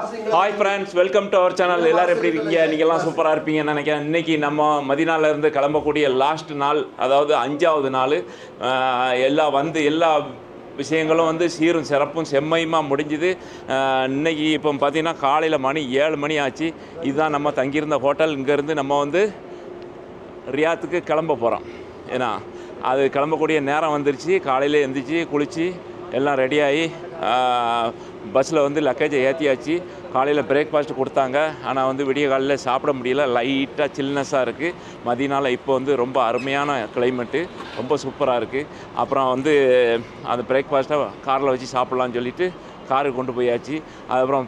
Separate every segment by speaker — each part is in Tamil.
Speaker 1: Hi friends, welcome to our channel. எல்லோரும் எப்படி இருக்கீங்க? நீங்கள்லாம் சூப்பராக இருப்பீங்கன்னு நினைக்கிறேன். இன்றைக்கி நம்ம மதினாலேருந்து கிளம்பக்கூடிய லாஸ்ட் நாள், அதாவது 5வது நாள். எல்லா விஷயங்களும் வந்து சீரும் சிறப்பும் செம்மையுமாக முடிஞ்சுது. இன்றைக்கி இப்போ பார்த்திங்கன்னா காலையில் மணி 7 மணி ஆச்சு. இதுதான் நம்ம தங்கியிருந்த ஹோட்டல். இங்கேருந்து நம்ம வந்து ரியாத்துக்கு கிளம்ப போகிறோம். ஏன்னா அது கிளம்பக்கூடிய நேரம் வந்துருச்சு. காலையில் எழுந்திரிச்சி குளித்து எல்லாம் ரெடியாகி பஸ்ஸில் வந்து லக்கேஜை ஏற்றியாச்சு. காலையில் பிரேக்ஃபாஸ்ட் கொடுத்தாங்க. ஆனால் வந்து விடிய காலையில் சாப்பிட முடியல. லைட்டாக சில்னஸாக இருக்குது. மதியனால் இப்போ வந்து ரொம்ப அருமையான கிளைமேட்டு, ரொம்ப சூப்பராக இருக்குது. அப்புறம் வந்து அந்த பிரேக்ஃபாஸ்ட்டை காரில் வச்சு சாப்பிட்லான்னு சொல்லிவிட்டு காருக்கு கொண்டு போயாச்சு. அதுக்கப்புறம்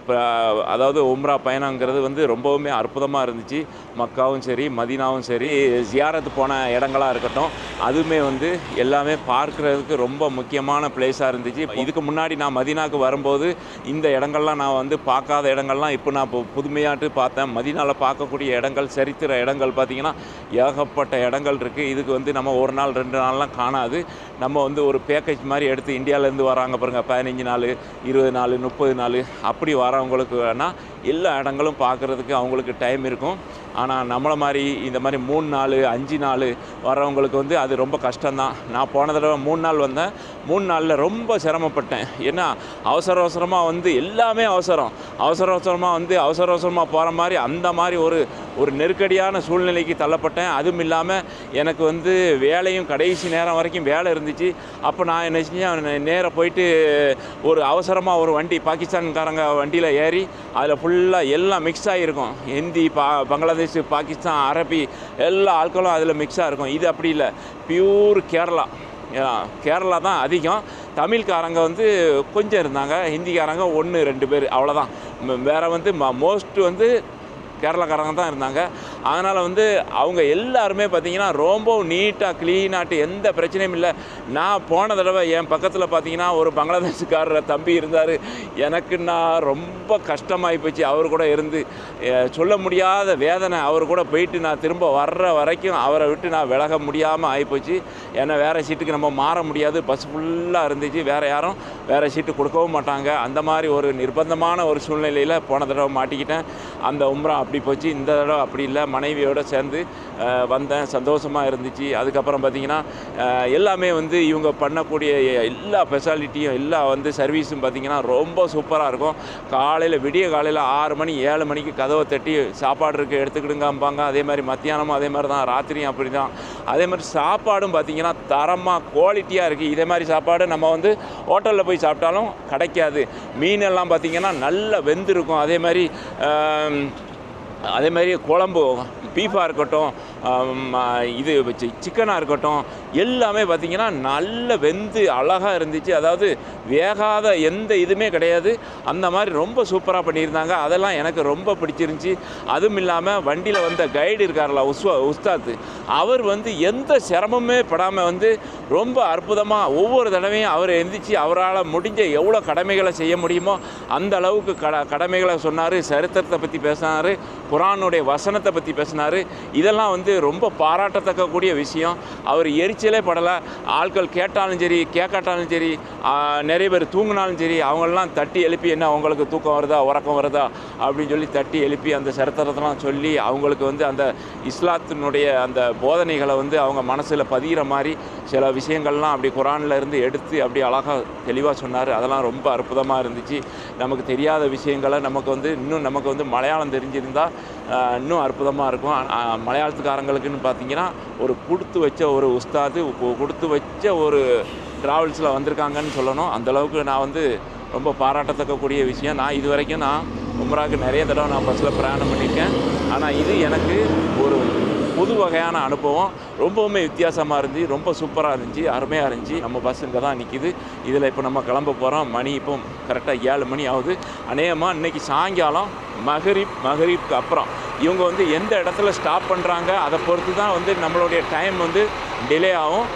Speaker 1: அதாவது உம்ரா பயணங்கிறது வந்து ரொம்பவுமே அற்புதமாக இருந்துச்சு. மக்காவும் சரி, மதீனாவும் சரி, ஜியாரத்து போன இடங்களாக இருக்கட்டும், அதுவுமே வந்து எல்லாமே பார்க்குறதுக்கு ரொம்ப முக்கியமான பிளேஸாக இருந்துச்சு. இதுக்கு முன்னாடி நான் மதீனாவுக்கு வரும்போது இந்த இடங்கள்லாம் நான் வந்து பார்க்காத இடங்கள்லாம் இப்போ நான் புதுமையாட்டு பார்த்தேன். மதீனாவில் பார்க்கக்கூடிய இடங்கள், சரித்திர இடங்கள் பார்த்திங்கன்னா ஏகப்பட்ட இடங்கள் இருக்குது. இதுக்கு வந்து நம்ம ஒரு நாள் 2 நாள்லாம் காணாது. நம்ம வந்து ஒரு பேக்கேஜ் மாதிரி எடுத்து இந்தியாவிலேருந்து வராங்க பாருங்கள், 15 நாள், 20 நாள், 30 நாள் அப்படி வரவங்களுக்கு வேணால் எல்லா இடங்களும் பார்க்குறதுக்கு அவங்களுக்கு டைம் இருக்கும். ஆனால் நம்மளை மாதிரி இந்த மாதிரி 3 நாள் 5 நாள் வரவங்களுக்கு வந்து அது ரொம்ப கஷ்டம்தான். நான் போன தடவை 3 நாள் வந்தேன். 3 நாளில் ரொம்ப சிரமப்பட்டேன். ஏன்னா அவசரமாக வந்து எல்லாமே அவசரமாக போகிற மாதிரி அந்த மாதிரி ஒரு நெருக்கடியான சூழ்நிலைக்கு தள்ளப்பட்டேன். அதுவும் இல்லாமல் எனக்கு வந்து வேலையும் கடைசி நேரம் வரைக்கும் வேலை இருந்துச்சு. அப்போ நான் என்ன செஞ்சேன், நேராக போயிட்டு ஒரு அவசரமாக ஒரு வண்டி, பாகிஸ்தான்காரங்க வண்டியில் ஏறி அதில் ஃபுல்லாக எல்லாம் மிக்ஸ் ஆகிருக்கும். ஹிந்தி, பங்களாதேஷ், பாகிஸ்தான், அரபி எல்லா ஆட்களும் அதில் மிக்ஸாக இருக்கும். இது அப்படி இல்லை, பியூர் கேரளா தான் அதிகம். தமிழ்காரங்க வந்து கொஞ்சம் இருந்தாங்க, ஹிந்திக்காரங்க 1-2 பேர் அவ்வளோதான். வேறு வந்து மோஸ்ட் வந்து கேரளாக்காரங்க தான் இருந்தாங்க. அதனால் வந்து அவங்க எல்லாருமே பார்த்திங்கன்னா ரொம்ப நீட்டாக க்ளீனாகிட்டு எந்த பிரச்சனையும் இல்லை. நான் போன தடவை என் பக்கத்தில் பார்த்திங்கன்னா ஒரு பங்களாதேஷுக்காரர் தம்பி இருந்தார். எனக்கு நான் ரொம்ப கஷ்டமாகி போச்சு. அவர் கூட இருந்து சொல்ல முடியாத வேதனை. அவர் கூட போயிட்டு நான் திரும்ப வர்ற வரைக்கும் அவரை விட்டு நான் விலக முடியாமல் ஆகிப்போச்சு. ஏன்னா வேறு சீட்டுக்கு நம்ம மாற முடியாது. பஸ் ஃபுல்லாக இருந்துச்சு. வேறு சீட்டு கொடுக்கவும் மாட்டாங்க. அந்த மாதிரி ஒரு நிர்பந்தமான ஒரு சூழ்நிலையில் போன தடவை மாட்டிக்கிட்டேன். அந்த உம்ரா அப்படி போச்சு. இந்த தடவை அப்படி இல்லை, மனைவியோடு சேர்ந்து வந்தேன். சந்தோஷமாக இருந்துச்சு. அதுக்கப்புறம் பார்த்திங்கன்னா எல்லாமே வந்து இவங்க பண்ணக்கூடிய எல்லா ஸ்பெஷாலிட்டியும், எல்லா வந்து சர்வீஸும் பார்த்திங்கன்னா ரொம்ப சூப்பராக இருக்கும். விடிய காலையில் 6 மணி 7 மணிக்கு கதவை தட்டி சாப்பாடு இருக்குது எடுத்துக்கிடுங்கம்பாங்க. அதே மாதிரி மத்தியானமும் அதே மாதிரி தான், ராத்திரியும் அப்படி தான். அதே மாதிரி சாப்பாடும் பார்த்திங்கன்னா தரமாக குவாலிட்டியாக இருக்குது. இதே மாதிரி சாப்பாடு நம்ம வந்து ஹோட்டலில் போய் சாப்பிட்டாலும் கிடைக்காது. மீனெல்லாம் பார்த்திங்கன்னா நல்லா வெந்திருக்கும். அதே மாதிரி குழம்பு, பீஃபாக இருக்கட்டும், இது சிக்கனாக இருக்கட்டும், எல்லாமே பார்த்திங்கன்னா நல்ல வெந்து அழகாக இருந்துச்சு. அதாவது வேகாத எந்த இதுவுமே கிடையாது. அந்த மாதிரி ரொம்ப சூப்பராக பண்ணியிருந்தாங்க. அதெல்லாம் எனக்கு ரொம்ப பிடிச்சிருந்துச்சி. அதுவும் இல்லாமல் வண்டியில் வந்த கைடு இருக்கார்ல, உஸ்தாத், அவர் வந்து எந்த சிரமமே படாமல் வந்து ரொம்ப அற்புதமாக ஒவ்வொரு தடவையும் அவர் எந்திரிச்சு அவரால் முடிஞ்ச எவ்வளோ கடமைகளை செய்ய முடியுமோ அந்த அளவுக்கு கடமைகளை சொன்னார். சரித்திரத்தை பற்றி பேசினார், குர்ஆனுடைய வசனத்தை பற்றி பேசினார். இதெல்லாம் வந்து ரொம்ப பாராட்டத்தக்கக்கூடிய விஷயம். அவர் எரிச்சலே படலை. ஆட்கள் கேட்டாலும் சரி, கேட்காட்டாலும் சரி, நிறைய பேர் தூங்கினாலும் சரி, அவங்களெலாம் தட்டி எழுப்பி, என்ன அவங்களுக்கு தூக்கம் வருதா, உறக்கம் வருதா அப்படின்னு சொல்லி தட்டி எழுப்பி அந்த சரித்திரத்தெல்லாம் சொல்லி அவங்களுக்கு வந்து அந்த இஸ்லாத்தினுடைய அந்த போதனைகளை வந்து அவங்க மனசில் பதிகிற மாதிரி சில விஷயங்கள்லாம் அப்படி குர்ஆனில் இருந்து எடுத்து அப்படி அழகாக தெளிவாக சொன்னார். அதெல்லாம் ரொம்ப அற்புதமாக இருந்துச்சு. நமக்கு தெரியாத விஷயங்களை நமக்கு வந்து மலையாளம் தெரிஞ்சிருந்தால் இன்னும் அற்புதமாக இருக்கும். மலையாளத்துக்காரங்களுக்குன்னு பார்த்திங்கன்னா ஒரு கொடுத்து வச்ச ஒரு உஸ்தாது, கொடுத்து வச்ச ஒரு ட்ராவல்ஸில் வந்திருக்காங்கன்னு சொல்லணும். அந்தளவுக்கு நான் வந்து ரொம்ப பாராட்டத்தக்கக்கூடிய விஷயம். நான் இது வரைக்கும் உம்ராவுக்கு நிறைய தடவை நான் பஸ்ஸில் பிரயாணம் பண்ணியிருக்கேன். ஆனால் இது எனக்கு ஒரு புது வகையான அனுபவம். ரொம்பவுமே வித்தியாசமாக இருந்துச்சு. ரொம்ப சூப்பராக இருந்துச்சு, அருமையாக இருந்துச்சு. நம்ம பஸ் இங்கே தான் நிற்கிது. இதில் இப்போ நம்ம கிளம்ப போகிறோம். மணி இப்போ கரெக்டாக 7 மணி ஆகுது. அநேகமாக இன்றைக்கி சாயங்காலம் மகரிப்க்கு அப்புறம் இவங்க வந்து எந்த இடத்துல ஸ்டாப் பண்ணுறாங்க அதை பொறுத்து தான் வந்து நம்மளுடைய டைம் வந்து டிலே ஆகும்.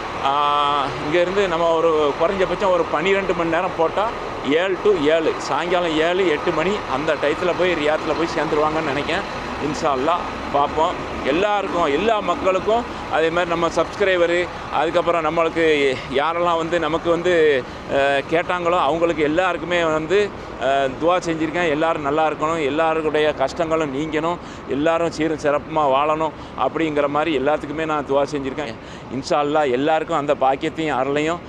Speaker 1: இங்கேருந்து நம்ம ஒரு குறைஞ்சபட்சம் ஒரு 12 மணி நேரம் போட்டால் 7 to 7 சாயங்காலம் 7-8 மணி அந்த டயத்தில் போய் ரியாத்தில் போய் சேர்ந்துருவாங்கன்னு நினைக்கிறேன். இன்ஷா அல்லாஹ் பார்ப்போம். எல்லாருக்கும், எல்லா மக்களுக்கும், அதே மாதிரி நம்ம சப்ஸ்கிரைபரு, அதுக்கப்புறம் நம்மளுக்கு யாரெல்லாம் வந்து நமக்கு வந்து கேட்டாங்களோ அவங்களுக்கு எல்லாருக்குமே வந்து துவா செஞ்சுருக்கேன். எல்லோரும் நல்லா இருக்கணும், எல்லாருடைய கஷ்டங்களும் நீங்கணும், எல்லோரும் சீரும் சிறப்புமாக வாழணும் அப்படிங்கிற மாதிரி எல்லாத்துக்குமே நான் துவா செஞ்சுருக்கேன். இன்ஷா அல்லாஹ் எல்லாருக்கும் அந்த பாக்கியத்தையும் அருளையும்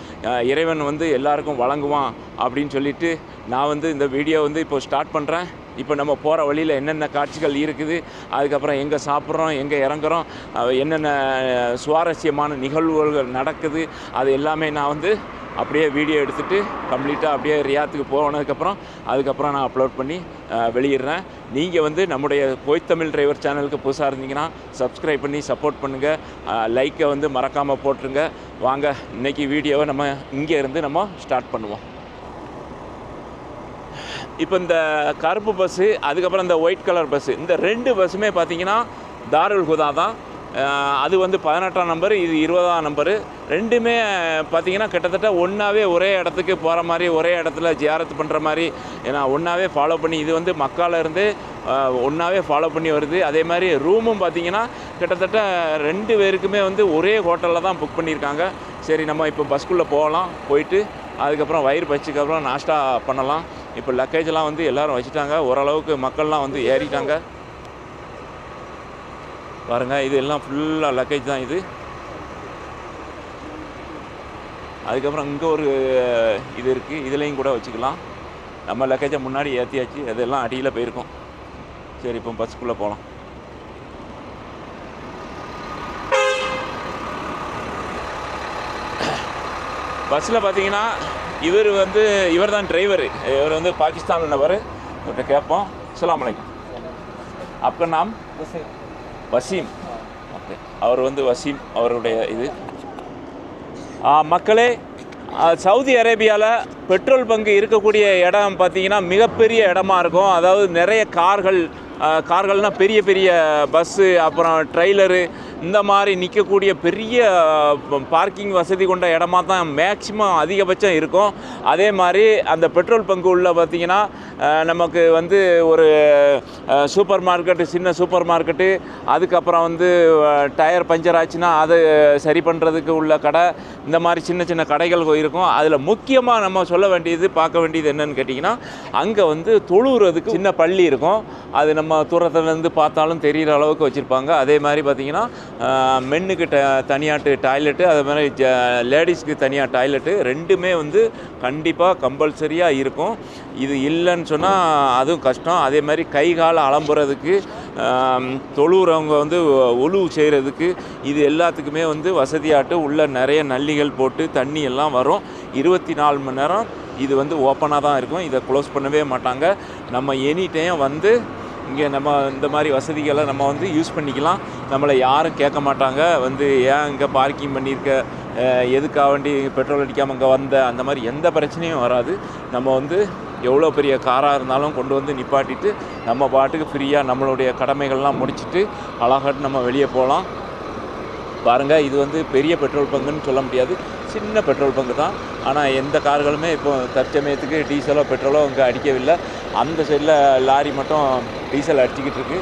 Speaker 1: இறைவன் வந்து எல்லாருக்கும் வழங்குவான் அப்படின்னு சொல்லிட்டு நான் வந்து இந்த வீடியோ வந்து இப்போ ஸ்டார்ட் பண்ணுறேன். இப்போ நம்ம போகிற வழியில் என்னென்ன காட்சிகள் இருக்குது, அதுக்கப்புறம் எங்கே சாப்பிட்றோம், எங்கே இறங்குறோம், என்னென்ன சுவாரஸ்யமான நிகழ்வுகள் நடக்குது, அது எல்லாமே நான் வந்து அப்படியே வீடியோ எடுத்துகிட்டு கம்ப்ளீட்டாக அப்படியே ரியாத்துக்கு போனதுக்கப்புறம் அதுக்கப்புறம் நான் அப்லோட் பண்ணி வெளியிடுறேன். நீங்கள் வந்து நம்முடைய கோய்த்தமிழ் டிரைவர் சேனலுக்கு புதுசாக இருந்தீங்கன்னா சப்ஸ்கிரைப் பண்ணி சப்போர்ட் பண்ணுங்கள், லைக்கை வந்து மறக்காமல் போட்டுருங்க. வாங்க இன்றைக்கி வீடியோவை நம்ம இங்கே இருந்து நம்ம ஸ்டார்ட் பண்ணுவோம். இப்போ இந்த கருப்பு பஸ்ஸு, அதுக்கப்புறம் இந்த ஒயிட் கலர் பஸ்ஸு, இந்த 2 பஸ்ஸுமே பார்த்திங்கன்னா தாருல் ஹுதா தான். அது வந்து 18ஆம் நம்பரு, இது 20ஆம் நம்பரு. ரெண்டுமே பார்த்திங்கன்னா கிட்டத்தட்ட ஒன்றாவே ஒரே இடத்துக்கு போகிற மாதிரி, ஒரே இடத்துல ஜியாரத்து பண்ணுற மாதிரி நான் ஒன்றாவே ஃபாலோ பண்ணி, இது வந்து மக்கால இருந்து ஒன்றாவே ஃபாலோ பண்ணி வருது. அதே மாதிரி ரூமும் பார்த்திங்கன்னா கிட்டத்தட்ட 2 பேருக்குமே வந்து ஒரே ஹோட்டலில் தான் புக் பண்ணியிருக்காங்க. சரி, நம்ம இப்போ பஸ்க்குள்ளே போகலாம். போயிட்டு அதுக்கப்புறம் வயிறு பசிக்கப்புறம் நாஷ்டா பண்ணலாம். இப்போ லக்கேஜெலாம் வந்து எல்லோரும் வச்சுட்டாங்க, ஓரளவுக்கு மக்கள்லாம் வந்து ஏறிட்டாங்க பாருங்கள். இது எல்லாம் ஃபுல்லாக லக்கேஜ் தான் இது. அதுக்கப்புறம் இங்கே ஒரு இது இருக்குது, இதுலேயும் கூட வச்சுக்கலாம். நம்ம லக்கேஜை முன்னாடி ஏற்றியாச்சு, அதெல்லாம் அடியில் போயிருக்கோம். சரி, இப்போ பஸ்ஸுக்குள்ளே போகலாம். பஸ்ஸில் பார்த்தீங்கன்னா இவர் தான் டிரைவர். இவர் வந்து பாகிஸ்தான் நபர். இவர்கிட்ட கேட்போம். அஸ்ஸலாமு அலைக்கும். அப்போ நாம் வசீம். ஓகே, அவர் வந்து வசீம் அவருடைய இது. மக்களே, சவுதி அரேபியாவில் பெட்ரோல் பங்கு இருக்கக்கூடிய இடம் பார்த்திங்கன்னா மிகப்பெரிய இடமா இருக்கும். அதாவது நிறைய கார்கள்னால் பெரிய பெரிய பஸ்ஸு, அப்புறம் ட்ரெய்லரு, இந்த மாதிரி நிற்கக்கூடிய பெரிய பார்க்கிங் வசதி கொண்ட இடமா தான் மேக்சிமம் அதிகபட்சம் இருக்கும். அதே மாதிரி அந்த பெட்ரோல் பங்கு உள்ள பார்த்திங்கன்னா நமக்கு வந்து ஒரு சூப்பர் மார்க்கெட்டு, சின்ன சூப்பர் மார்க்கெட்டு, அதுக்கப்புறம் வந்து டயர் பஞ்சர் ஆச்சுன்னா அதை சரி பண்ணுறதுக்கு உள்ள கடை, இந்த மாதிரி சின்ன சின்ன கடைகள் இருக்கும். அதில் முக்கியமாக நம்ம சொல்ல வேண்டியது, பார்க்க வேண்டியது என்னென்னு கேட்டிங்கன்னா, அங்கே வந்து தொழுகிறதுக்கு சின்ன பள்ளி இருக்கும். அது நம்ம தூரத்துலேருந்து பார்த்தாலும் தெரிகிற அளவுக்கு வச்சுருப்பாங்க. அதே மாதிரி பார்த்திங்கன்னா மென்னுக்கு தனியாட்டு டாய்லெட்டு, அதே மாதிரி லேடிஸ்க்கு தனியாக டாய்லெட்டு, ரெண்டுமே வந்து கண்டிப்பாக கம்பல்சரியாக இருக்கும். இது இல்லைன்னு சொன்னால் அதுவும் கஷ்டம். அதே மாதிரி கை காலை அலம்புறதுக்கு, தொழுறவங்க வந்து உழுவு செய்கிறதுக்கு, இது எல்லாத்துக்குமே வந்து வசதியாட்டு உள்ள நிறைய நள்ளிகள் போட்டு தண்ணி எல்லாம் வரும். 24 மணி நேரம் இது வந்து ஓப்பனாக தான் இருக்கும். இதை க்ளோஸ் பண்ணவே மாட்டாங்க. நம்ம எனி டைம் வந்து இங்கே நம்ம இந்த மாதிரி வசதிகளை நம்ம வந்து யூஸ் பண்ணிக்கலாம். நம்மளை யாரும் கேட்க மாட்டாங்க வந்து ஏன் இங்கே பார்க்கிங் பண்ணியிருக்க, எதுக்காக வேண்டி பெட்ரோல் அடிக்காமல் இங்கே வந்த, அந்த மாதிரி எந்த பிரச்சனையும் வராது. நம்ம வந்து எவ்வளோ பெரிய காராக இருந்தாலும் கொண்டு வந்து நிப்பாட்டிட்டு நம்ம பாட்டுக்கு ஃப்ரீயாக நம்மளுடைய கடமைகள்லாம் முடிச்சுட்டு அழகாட்டு நம்ம வெளியே போகலாம். பாருங்கள், இது வந்து பெரிய பெட்ரோல் பங்குன்னு சொல்ல முடியாது, சின்ன பெட்ரோல் பங்கு தான். ஆனால் எந்த கார்களுமே இப்போ தற்சமயத்துக்கு டீசலோ பெட்ரோலோ இங்கே அடிக்கவில்லை. அந்த சைடில் லாரி மட்டும் டீசல் அடிச்சுக்கிட்டு இருக்குது.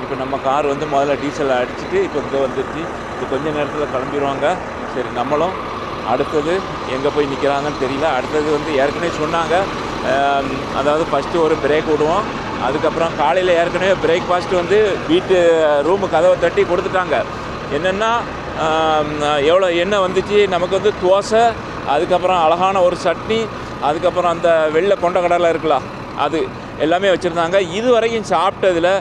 Speaker 1: இப்போ நம்ம கார் வந்து முதல்ல டீசல் அடிச்சுட்டு இப்போ இங்கே வந்துடுச்சு. இது கொஞ்சம் நேரத்தில் கிளம்பிடுவாங்க. சரி, நம்மளும் அடுத்தது எங்கே போய் நிற்கிறாங்கன்னு தெரியல. அடுத்தது வந்து ஏற்கனவே சொன்னாங்க, அதாவது ஃபஸ்ட்டு ஒரு பிரேக் விடுவோம், அதுக்கப்புறம் காலையில் ஏற்கனவே பிரேக்ஃபாஸ்ட்டு வந்து வீட்டு ரூமு கதவை தட்டி கொடுத்துட்டாங்க. என்னென்னா எவ்வளோ எண்ணெய் வந்துச்சு நமக்கு வந்து தோசை, அதுக்கப்புறம் அழகான ஒரு சட்னி, அதுக்கப்புறம் அந்த வெள்ளை கொண்டக்கடலை இருக்கலாம், அது எல்லாமே வச்சுருந்தாங்க. இது வரைக்கும் சாப்பிட்டதில்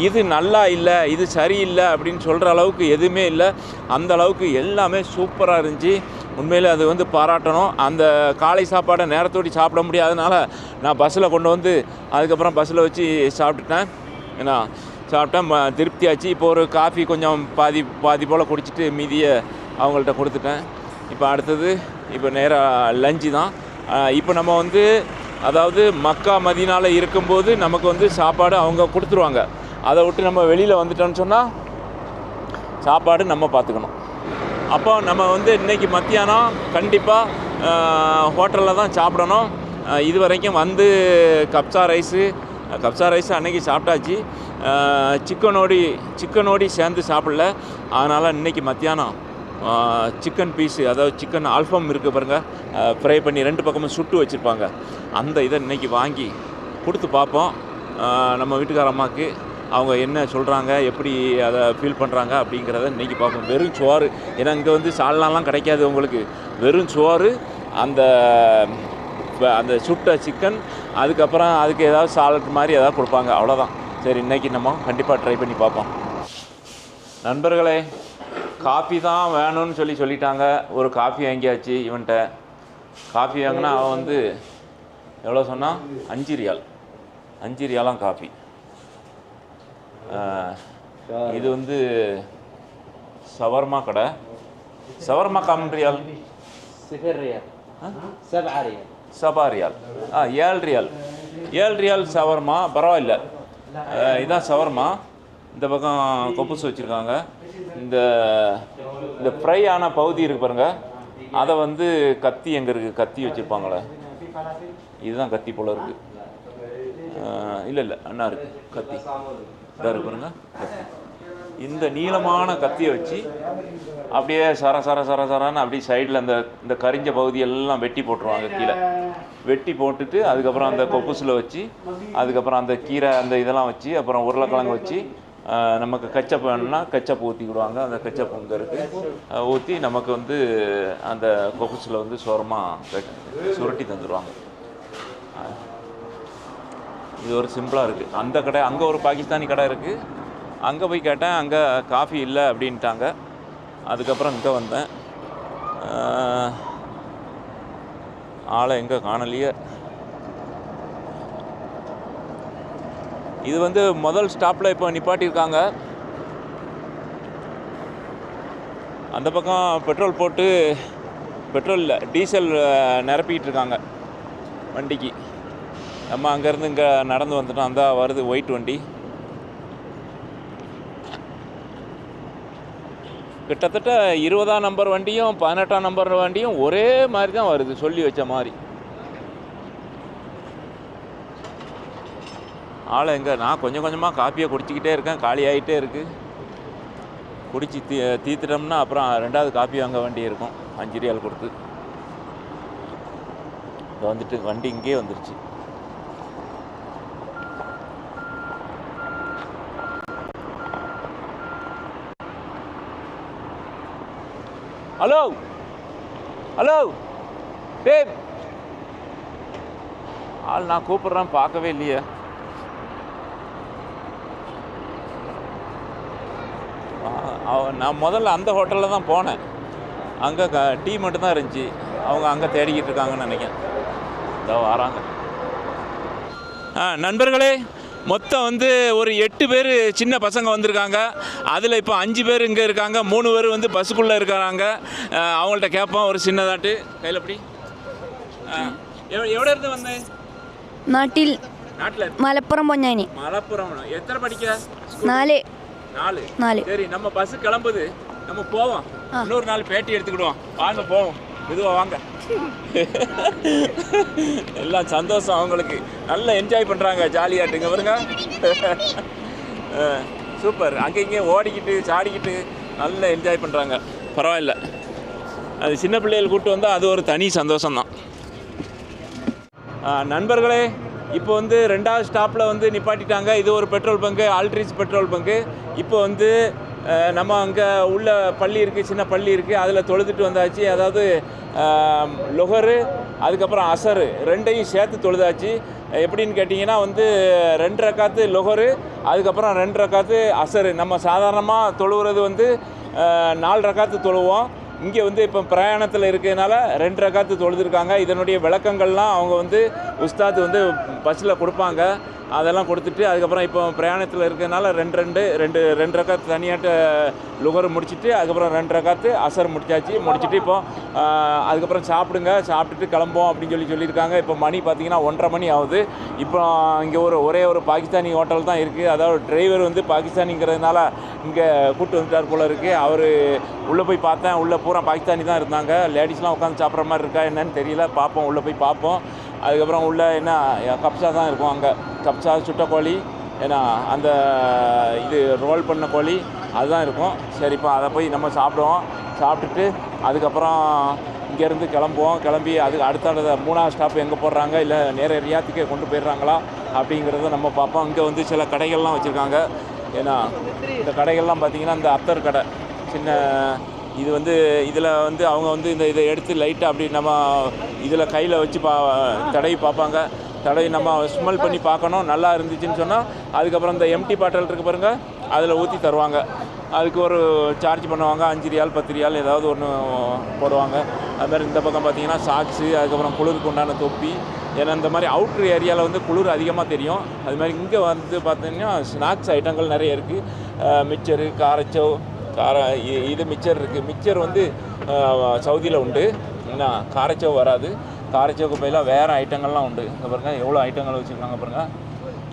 Speaker 1: இது நல்லா இல்லை, இது சரியில்லை அப்படின்னு சொல்கிற அளவுக்கு எதுவுமே இல்லை. அந்த அளவுக்கு எல்லாமே சூப்பராக இருந்துச்சு. உண்மையில் அது வந்து பாராட்டணும். அந்த காலை சாப்பாடை நேரத்தோடி சாப்பிட முடியாதனால நான் பஸ்ஸில் கொண்டு வந்து அதுக்கப்புறம் பஸ்ஸில் வச்சு சாப்பிட்டுட்டேன். ஏன்னா சாப்பிட்டேன், திருப்தியாச்சு. இப்போ ஒரு காஃபி கொஞ்சம் பாதி போல் குடிச்சிட்டு மீதியை அவங்கள்ட்ட கொடுத்துட்டேன். இப்போ அடுத்தது இப்போ நேராக லஞ்சு தான். இப்போ நம்ம வந்து அதாவது மக்கா மதீனாவில் இருக்கும்போது நமக்கு வந்து சாப்பாடு அவங்க கொடுத்துருவாங்க. அதை விட்டு நம்ம வெளியில் வந்துட்டோம்னு சொன்னால் சாப்பாடு நம்ம பார்த்துக்கணும். அப்போ நம்ம வந்து இன்றைக்கி மத்தியானம் கண்டிப்பாக ஹோட்டலில் தான் சாப்பிடணும். இது வரைக்கும் வந்து கப்சா ரைஸு அன்றைக்கி சாப்பிட்டாச்சு. சிக்கனோடி சேர்ந்து சாப்பிடல. அதனால் இன்றைக்கி மத்தியானம் சிக்கன் பீஸு, அதாவது சிக்கன் ஆல்ஃபம் இருக்குது பாருங்கள், ஃப்ரை பண்ணி 2 பக்கமும் சுட்டு வச்சுருப்பாங்க. அந்த இதை இன்றைக்கி வாங்கி கொடுத்து பார்ப்போம். நம்ம வீட்டுக்கார அம்மாவுக்கு அவங்க என்ன சொல்கிறாங்க, எப்படி அதை ஃபீல் பண்ணுறாங்க அப்படிங்கிறத இன்றைக்கி பார்ப்போம். வெறும் சோறு, ஏன்னா இங்கே வந்து சால்னாலாம் கிடைக்காது உங்களுக்கு. வெறும் சோறு, அந்த சுட்ட சிக்கன், அதுக்கப்புறம் அதுக்கு ஏதாவது சாலட் மாதிரி ஏதாவது கொடுப்பாங்க, அவ்வளோதான். சரி, இன்றைக்கி நம்ம கண்டிப்பாக ட்ரை பண்ணி பார்ப்போம். நண்பர்களே, காஃபி தான் வேணும்னு சொல்லிட்டாங்க. ஒரு காஃபி வாங்கியாச்சு. இவன்கிட்ட காஃபி வாங்கினா அவன் வந்து எவ்வளோ சொன்னான்? 5 ரியால். 5 ரியாலாம் காஃபி. இது வந்து சவர்மா கடை. சவர்மா கம் ரியால்? 7 ரியால். 7 ரியால். 7 ரியால் சவர்மா, பரவாயில்ல. இதுதான் சவர்மா. இந்த பக்கம் கொப்புஸ் வச்சுருக்காங்க. இந்த ஃப்ரை ஆன பகுதி இருக்குது பாருங்கள், அதை வந்து கத்தி எங்கே இருக்குது? கத்தி வச்சுருப்பாங்களே, இதுதான் கத்தி போல் இருக்குது. இல்லை அண்ணா இருக்குது கத்தி, இதாக இருக்கு பாருங்க. இந்த நீளமான கத்தியை வச்சு அப்படியே சரான்னு அப்படியே சைடில் இந்த கரிஞ்ச பகுதியெல்லாம் வெட்டி போட்டுருவாங்க. கீழே வெட்டி போட்டுட்டு அதுக்கப்புறம் அந்த கொப்புஸில் வச்சு, அதுக்கப்புறம் அந்த கீரை அந்த இதெல்லாம் வச்சு, அப்புறம் உருளைக்கிழங்கு வச்சு, நமக்கு கச்சப் வேணும்னா கச்சப் ஊற்றிக்கிடுவாங்க. அந்த கச்சப் இங்கே இருக்குது, ஊற்றி நமக்கு வந்து அந்த கொப்புஸில் வந்து சோரமாக சுருட்டி தந்துடுவாங்க. இது ஒரு சிம்பிளாக இருக்குது. அந்த கடை, அங்கே ஒரு பாகிஸ்தானி கடை இருக்குது. அங்கே போய் கேட்டேன், அங்கே காஃபி இல்லை அப்படின்ட்டாங்க. அதுக்கப்புறம் இங்கே வந்தேன். ஆளை எங்கே காணலையே. இது வந்து முதல் ஸ்டாப்பில் இப்போ நிப்பாட்டியிருக்காங்க. அந்த பக்கம் பெட்ரோல் போட்டு, பெட்ரோல் இல்லை டீசல் நிரப்பிக்கிட்டு இருக்காங்க வண்டிக்கு. நம்ம அங்கேருந்து இங்கே நடந்து வந்துட்டோம். அந்த வருது ஒயிட் வண்டி. கிட்டத்தட்ட 20ஆம் நம்பர் வண்டியும் 18ஆம் நம்பர் வண்டியும் ஒரே மாதிரி தான் வருது, சொல்லி வச்ச மாதிரி. ஆளை எங்கே? நான் கொஞ்சம் கொஞ்சமாக காப்பியை குடிச்சிக்கிட்டே இருக்கேன், காலி ஆகிட்டே இருக்குது. குடிச்சு தீத்துட்டோம்னா அப்புறம் 2வது காப்பி வாங்க வேண்டி இருக்கும் 5 ரியால் கொடுத்து. இப்போ வந்துட்டு வண்டி இங்கே வந்துருச்சு. ஹலோ பேப், ஆள் நான் கூப்பிட்றேன், பார்க்கவே இல்லையே. நான் முதல்ல அந்த ஹோட்டலில் தான் போனேன். அங்கே டீ மட்டும்தான் இருந்துச்சு. அவங்க அங்கே தேடிக்கிட்டு இருக்காங்கன்னு நினைக்கிறேன். இதோ வராங்க. நண்பர்களே, மொத்தம் வந்து ஒரு 8 பேர் சின்ன பசங்க வந்திருக்காங்க. அதில் இப்போ 5 பேர் இங்கே இருக்காங்க, 3 பேர் வந்து பஸ்ஸுக்குள்ளே இருக்கிறாங்க. அவங்கள்ட்ட கேட்போம் ஒரு சின்னதாட்டு. கையில் எப்படி எவ்வளோ இருந்து வந்தேன்?
Speaker 2: നാട്ടിൽ മലപ്പുറം പൊന്നാനി.
Speaker 1: மலப்புறம். எத்தனை படிக்க?
Speaker 2: 4.
Speaker 1: சரி, நம்ம பஸ் கிளம்புது, நம்ம போவோம். இன்னொரு நாள் பேட்டி எடுத்துக்கிடுவோம். வாங்க போவோம், மெதுவாக வாங்க. எல்லாம் சந்தோஷம், அவங்களுக்கு நல்லா என்ஜாய் பண்ணுறாங்க, ஜாலியாட்டுங்க பாருங்க. சூப்பர். அங்கே இங்கே ஓடிக்கிட்டு சாடிக்கிட்டு நல்லா என்ஜாய் பண்ணுறாங்க. பரவாயில்ல, அது சின்ன பிள்ளைகள் கூப்பிட்டு வந்தால் அது ஒரு தனி சந்தோஷம்தான். நண்பர்களே, இப்போ வந்து 2வது ஸ்டாப்பில் வந்து நிப்பாட்டிட்டாங்க. இது ஒரு petrol bunk, Aldrich petrol bunk. இப்போ வந்து நம்ம அங்கே உள்ள பள்ளி இருக்குது, சின்ன பள்ளி இருக்குது, அதில் தொழுதுட்டு வந்தாச்சு. அதாவது லொஹரு அதுக்கப்புறம் அசரு 2ஐயும் சேர்த்து தொழுதாச்சு. எப்படின்னு கேட்டிங்கன்னா வந்து 2 ரக்காத்து லொஹரு, அதுக்கப்புறம் 2 ரக்காத்து அசரு. நம்ம சாதாரணமாக தொழுகிறது வந்து 4 ரக்காத்து தொழுவோம். இங்கே வந்து இப்போ பிரயாணத்தில் இருக்கிறதுனால 2 ரக்காத்து தொழுதுருக்காங்க. இதனுடைய விளக்கங்கள்லாம் அவங்க வந்து உஸ்தாத் வந்து பஸ்ஸில் கொடுப்பாங்க. அதெல்லாம் கொடுத்துட்டு அதுக்கப்புறம் இப்போ பிரயாணத்தில் இருக்கிறதுனால 2 ரக்காத்து தனியாட்ட லுகர் முடிச்சுட்டு அதுக்கப்புறம் 2 ரக்காத்து அசர் முடிச்சுட்டு இப்போ அதுக்கப்புறம் சாப்பிட்டுட்டு கிளம்போம் அப்படின்னு சொல்லியிருக்காங்க. இப்போ மணி பார்த்திங்கன்னா 1:30 மணி ஆகுது. இப்போ இங்கே ஒரே ஒரு பாகிஸ்தானி ஹோட்டல் தான் இருக்குது. அதாவது டிரைவர் வந்து பாகிஸ்தானிங்கிறதுனால இங்கே கூப்பிட்டு வந்துட்டார் போல இருக்குது. அவர் உள்ளே போய் பார்த்தேன், உள்ளே பூரா பாகிஸ்தானி தான் இருந்தாங்க. லேடிஸ்லாம் உட்காந்து சாப்பிட்ற மாதிரி இருக்கா என்னன்னு தெரியல, பார்ப்போம், உள்ளே போய் பார்ப்போம். அதுக்கப்புறம் உள்ளே என்ன கப்சா தான் இருக்கும். அங்கே கப்சா, சுட்டக்கோழி, ஏன்னா அந்த இது ரோல் பண்ண கோழி அதுதான் இருக்கும். சரி, இப்போ அதை போய் நம்ம சாப்பிடுவோம். சாப்பிட்டுட்டு அதுக்கப்புறம் இங்கேருந்து கிளம்பி அதுக்கு அடுத்த 3ஆவது ஸ்டாப் எங்கே போடுறாங்க, இல்லை நேர ரியாத்துக்கே கொண்டு போயிடுறாங்களா அப்படிங்கிறத நம்ம பார்ப்போம். இங்கே வந்து சில கடைகள்லாம் வச்சுருக்காங்க. ஏன்னா இந்த கடைகள்லாம் பார்த்திங்கன்னா இந்த அத்தர் கடை சின்ன இது வந்து இதில் வந்து அவங்க வந்து இதை எடுத்து லைட்டாக அப்படி நம்ம இதில் கையில் வச்சு தடவி பார்ப்பாங்க. தடவி நம்ம ஸ்மெல் பண்ணி பார்க்கணும். நல்லா இருந்துச்சுன்னு சொன்னால் அதுக்கப்புறம் இந்த எம்டி பாட்டில் இருக்குது பாருங்கள், அதில் ஊற்றி தருவாங்க. அதுக்கு ஒரு சார்ஜ் பண்ணுவாங்க. 5 ரியால் 10 ரியால் ஏதாவது ஒன்று போடுவாங்க. அதுமாதிரி இந்த பக்கம் பார்த்திங்கன்னா சாக்ஸு, அதுக்கப்புறம் குளிருக்கு உண்டான தொப்பி. ஏன்னா இந்த மாதிரி அவுட்ரு ஏரியாவில் வந்து குளிர் அதிகமாக தெரியும். அது மாதிரி இங்கே வந்து பார்த்திங்கன்னா ஸ்நாக்ஸ் ஐட்டங்கள் நிறைய இருக்குது. மிச்சரு, இது மிச்சர் இருக்குது. மிச்சர் வந்து சவுதியில் உண்டு. என்ன காரச்சவ் வராது. காரச்சவுக்கு பதிலாக வேறு ஐட்டங்கள்லாம் உண்டு. இங்கே பாருங்கள் எவ்வளோ ஐட்டங்கள் வச்சுருக்காங்க பாருங்கள்.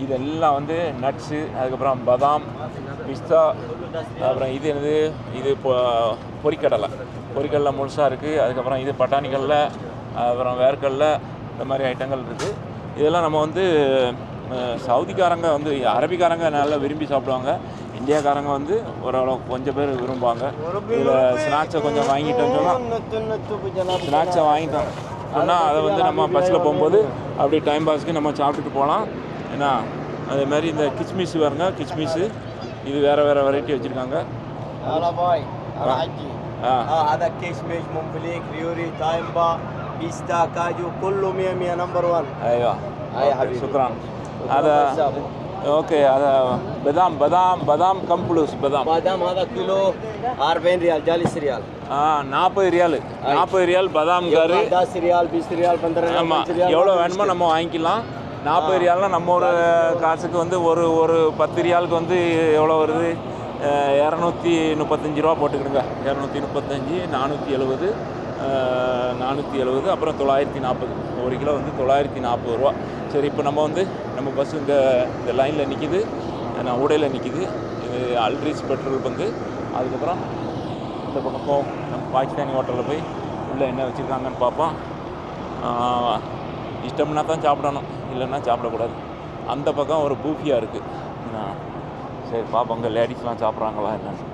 Speaker 1: இதெல்லாம் வந்து நட்ஸு, அதுக்கப்புறம் பதாம், பிஸ்தா, அப்புறம் இது பொரிக்கடலை முழுசாக இருக்குது. அதுக்கப்புறம் இது பட்டாணிக்கல்ல, அப்புறம் வேர்க்கடல, இந்த மாதிரி ஐட்டங்கள் இருக்குது. இதெல்லாம் நம்ம வந்து சவுதிக்காரங்க வந்து அரபிக்காரங்க நல்லா விரும்பி சாப்பிடுவாங்க. இந்தியாக்காரங்க வந்து ஓரளவு கொஞ்சம் பேர் விரும்புவாங்க. இதில் ஸ்நாக்ஸை கொஞ்சம் வாங்கிட்டோம்னு சொன்னால் சொன்னால் அதை வந்து நம்ம பஸ்ஸில் போகும்போது அப்படி டைம் பாஸ்க்கு நம்ம சாப்பிட்டுட்டு போகலாம். ஏன்னா அதே மாதிரி இந்த கிஸ்மிஸ் பாருங்க, கிஸ்மிஸு இது வேறு வெரைட்டி வச்சுருக்காங்க.
Speaker 3: هذا كيشمش ممفليك ريوري تايمبا بيستا كاجو كله 100 نمبر 1.
Speaker 1: ايوه حبيبي شكرا. هذا اوكي. هذا بادام كم فلوس؟ بادام
Speaker 3: هذا كيلو 40 ريال 40 ريال.
Speaker 1: 40 ரியால் பதாம் காரு.
Speaker 3: 10 ரியால் 20 ரியால் 15 ரியால்.
Speaker 1: ஆமாம், எவ்வளோ வேணுமோ நம்ம வாங்கிக்கலாம். 40 ரியால்னால் நம்ம ஒரு காசுக்கு வந்து ஒரு 10 ரியாலுக்கு வந்து எவ்வளோ வருது? 235 ரூபா போட்டுக்கிடுங்க. 235, 470, அப்புறம் 940. ஒரு கிலோ வந்து 940 ரூபா. சரி, இப்போ நம்ம வந்து நம்ம பஸ் இந்த லைனில் நிற்கிது, நான் ஊடையில் நிற்கிது. இது அல்ட்ரீஸ் பெட்ரோல் பங்கு. அதுக்கப்புறம் இந்த பக்கம் நம்ம பாகிஸ்தானி ஹோட்டலில் போய் உள்ளே என்ன வச்சுருக்காங்கன்னு பார்ப்போம். இஷ்டம்னா தான் சாப்பிடணும், இல்லைன்னா சாப்பிடக்கூடாது. அந்த பக்கம் ஒரு பூஃபியா இருக்குது. சரி பார்ப்போம், அங்கே லேடிஸ்லாம் சாப்பிட்றாங்களா என்னன்னு.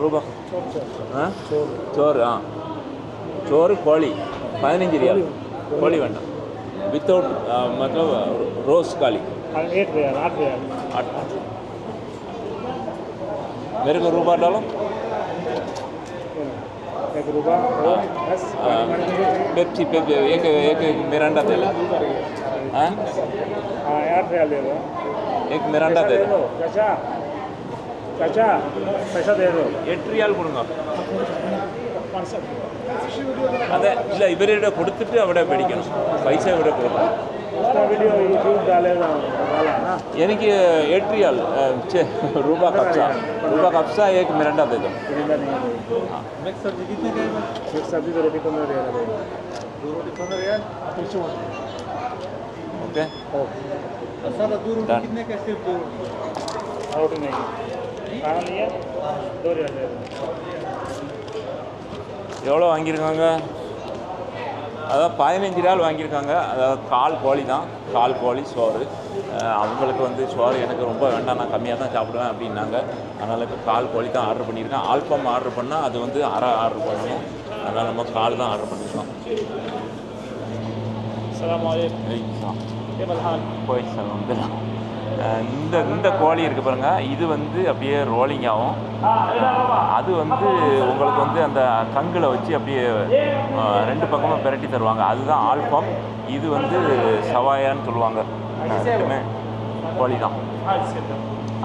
Speaker 1: ரூபா சோறு கோழி 15 ரியால். கோழி வேண்டாம், வித்தவுட் मतलब रोस्ट काली
Speaker 4: 8 रियाल 8 रियाल
Speaker 1: 8. मेरे को रूबा डालो.
Speaker 4: 1 रुपया बस.
Speaker 1: पेप्सी एक मिरांडा दे लो. हाँ
Speaker 4: 8 रियाल दे दो.
Speaker 1: एक मिरांडा दे दो.
Speaker 4: चाचा पैसा दे दो.
Speaker 1: 8 ரியால் கொடுங்க. അതെ ഇല്ല, ഇവരുടെ കൊടുത്തിട്ട് അവിടെ മേടിക്കണം. പൈസ ഇവിടെ കൊടുക്കണം. എനിക്ക് 8 रियाल रूबा कप्सा एक मिरांडा दे दो.
Speaker 4: सब्जी तो रोटी 15 रियाल है. रोटी 15 रियाल.
Speaker 1: ओके
Speaker 3: सारा 2 रोटी कितने का? सिर्फ 2
Speaker 4: रोटी नहीं खाना नहीं है. 2 रियाल दे दो.
Speaker 1: எவ்வளோ வாங்கியிருக்காங்க? அதாவது 15 ரியால் வாங்கியிருக்காங்க. அதாவது கால் கோழி சோறு. அவங்களுக்கு வந்து சோறு எனக்கு ரொம்ப வேண்டாம், நான் கம்மியாக தான் சாப்பிடுவேன் அப்படின்னாங்க. அதனால் இப்போ கால் கோழி தான் ஆர்டர் பண்ணியிருக்கேன். ஆல்பம் ஆர்டர் பண்ணால் அது வந்து அரை ஆர்டர் பண்ணணும். அதனால் நம்ம கால் தான் ஆர்டர் பண்ணியிருக்கோம். இந்த கோழி இருக்குது பாருங்கள், இது வந்து அப்படியே ரோலிங் ஆகும். அது வந்து உங்களுக்கு வந்து அந்த கங்கில் வச்சு அப்படியே 2 பக்கமும் பிரட்டி தருவாங்க. அதுதான் ஆல்பம். இது வந்து சவாயான்னு சொல்லுவாங்க. ரெண்டுமே கோழி தான்.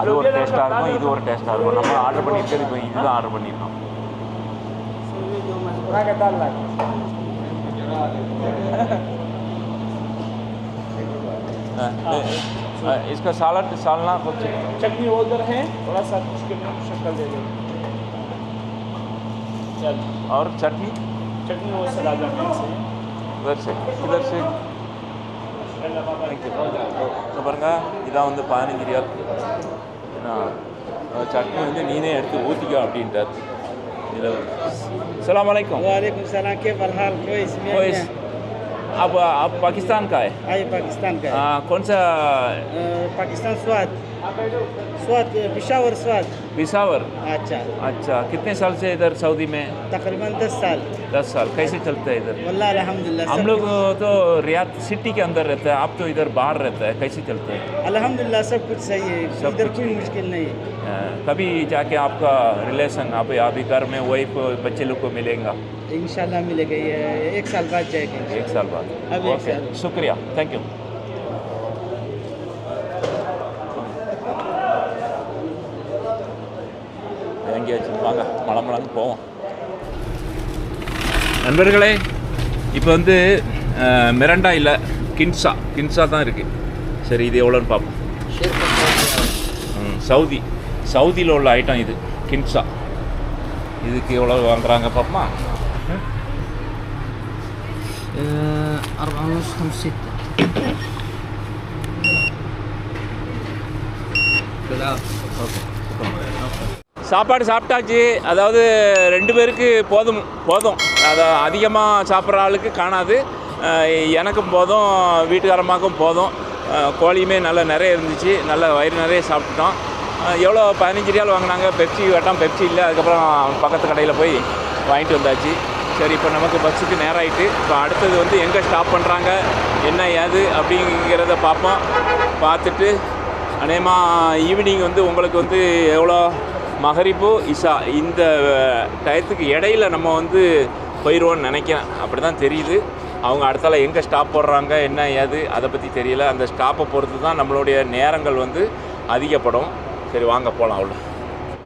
Speaker 1: அது ஒரு டேஸ்ட்டாக இருக்கும், இது ஒரு டேஸ்ட்டாக இருக்கும். நம்ம ஆர்டர் பண்ணியிருக்கிறது இப்போ இதுதான் ஆர்டர் பண்ணியிருக்கோம். इसका सालना कुछ
Speaker 4: चटनी उधर है, थोड़ा सा मुश्किल में शक्ल दे दो. चल
Speaker 1: और चटनी
Speaker 4: वो सलाद में से
Speaker 1: इधर से பாருங்க. இதான் வந்து 15 ரியால். சட்னி வந்து நீனே எடுத்து ஊற்றிக்க அப்படின்ட்டார். இதில் அஸ்ஸலாமு அலைக்கும்.
Speaker 3: वालेकुम सलाम. के बलहाल कोइस
Speaker 1: आप पाकिस्तान का है?
Speaker 4: हाँ, ये पाकिस्तान का है।
Speaker 1: कौन सा?
Speaker 4: पाकिस्तान स्वाद पेशावर स्वाद।
Speaker 1: पेशावर।
Speaker 4: अच्छा।
Speaker 1: अच्छा, कितने साल से इधर सऊदी में?
Speaker 4: तकरीबन 10 साल।
Speaker 1: 10 साल। कैसे चलता है इधर?
Speaker 4: वल्लाह अल्हम्दुलिल्लाह।
Speaker 1: हम लोग तो रियाद सिटी के अंदर रहता है, आप तो इधर बाहर रहता है, कैसे चलता है?
Speaker 4: अल्हम्दुलिल्लाह सब कुछ सही है, इधर कोई मुश्किल नहीं है।
Speaker 1: कभी जाके आपका रिलेशन अभी घर में वाइफ बच्चे लोग को मिलेगा?
Speaker 4: इंशाल्लाह मिलेगा, ये 1 साल बाद जाएंगे।
Speaker 1: 1 साल बाद।
Speaker 4: अभी 1
Speaker 1: ओके,
Speaker 4: साल।
Speaker 1: शुक्रिया, थैंक यू. எங்கேயாச்சு வாங்க மலமலன்னு போவோம். நண்பர்களே, இப்போ வந்து மிரண்டா இல்லை, கின்சா தான் இருக்குது. சரி, இது எவ்வளோன்னு பார்ப்போம். சவுதியில் உள்ள ஐட்டம் இது கின்சா. இதுக்கு எவ்வளோ வாங்குறாங்க பார்ப்போமா?
Speaker 5: 4.5
Speaker 1: ஓகே. சாப்பாடு சாப்பிட்டாச்சு. அதாவது 2 பேருக்கு போதும். அதை அதிகமாக சாப்பிட்ற ஆளுக்கு காணாது. எனக்கும் போதும், வீட்டுக்காரமாக்கும் போதும். கோழியுமே நல்லா நிறைய இருந்துச்சு, நல்ல வயிறு நிறைய சாப்பிட்டுட்டோம். எவ்வளோ 15 ரியால் வாங்கினாங்க. பெப்சி இல்லை. அதுக்கப்புறம் பக்கத்து கடையில் போய் வாங்கிட்டு வந்தாச்சு. சரி, இப்போ நமக்கு பஸ்ஸுக்கு நேரம் ஆகிட்டு. இப்போ அடுத்தது வந்து எங்கே ஸ்டாப் பண்ணுறாங்க, என்ன ஏது அப்படிங்கிறத பார்ப்போம். பார்த்துட்டு அநேகமாக ஈவினிங் வந்து உங்களுக்கு வந்து எவ்வளோ மகரிப்பு இஷா இந்த டயத்துக்கு இடையில நம்ம வந்து போயிடுவோன்னு நினைக்கிறேன். அப்படி தான் தெரியுது. அவங்க அடுத்தால எங்கே ஸ்டாப் போடுறாங்க, என்ன ஏது அதை பற்றி தெரியல. அந்த ஸ்டாப்பை பொறுத்து தான் நம்மளுடைய நேரங்கள் வந்து அதிகப்படும். சரி, வாங்க போகலாம். அவ்வளோ